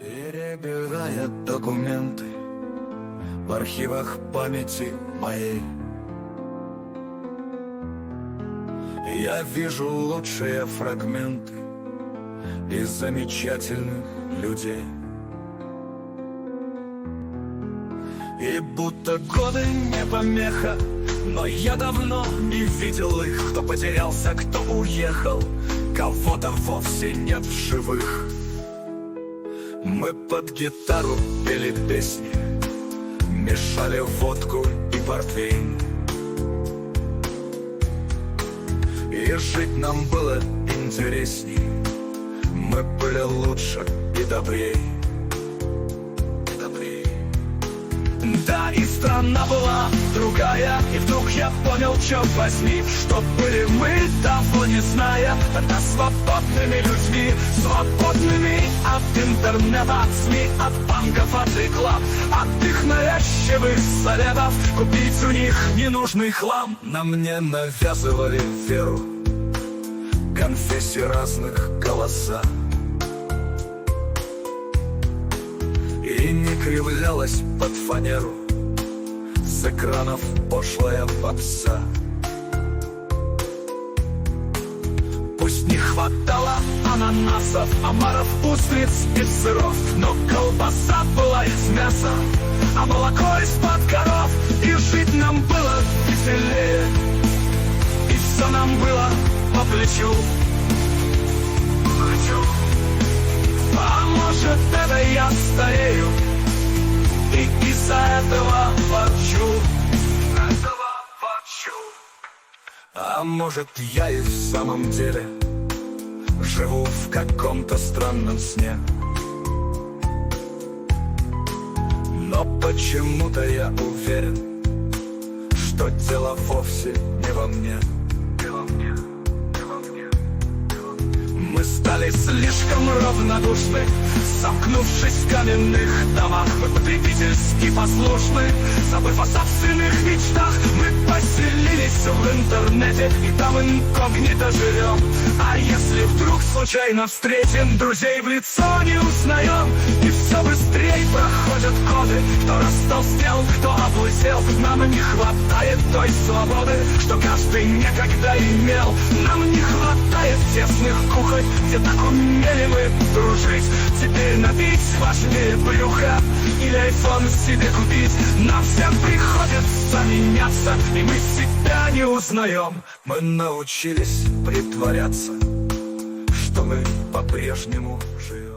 Перебирая документы в архивах памяти моей, я вижу лучшие фрагменты из замечательных людей. И будто годы не помеха, но я давно не видел их. Кто потерялся, кто уехал, кого-то вовсе нет в живых. Мы под гитару пели песни, мешали водку и портвейн, и жить нам было интересней. Мы были лучше и добрей. Да, и страна была другая, и вдруг я понял, черт возьми, что были мы, того не зная, тогда свободными людьми, свободными от интернета, от СМИ, от банков, от реклам, от их навязчивых советов. Купить у них ненужный хлам. На мне навязывали веру конфессий разных голоса, и не кривлялась под фанеру с экранов пошлая попса. Пусть не хватало ананасов, омаров, устриц и сыров, но колбаса была из мяса, а молоко из-под коров. И жить нам было веселее, и все нам было по плечу. А может, это я старею и из-за этого ворчу. А может, я и в самом деле живу в каком-то странном сне, но почему-то я уверен, что дело вовсе не во мне. Мы стали слишком равнодушны, сомкнувшись в каменных домах. Мы потребительски послушны, забыв о собственных мечтах. Мы поселились в интернете и там инкогнито живем. А если вдруг случайно встретим, друзей в лицо не узнаем. И все быстрее проходят годы. Кто растолстел, кто облысел, нам не хватает той свободы, что каждый некогда имел. Нам не хватает тесных кухонь, где так умели мы дружить. Теперь набить важнее брюха или айфон себе купить. Нам всем приходится меняться, и мы себя не узнаем. Мы научились притворяться, что мы по-прежнему живем.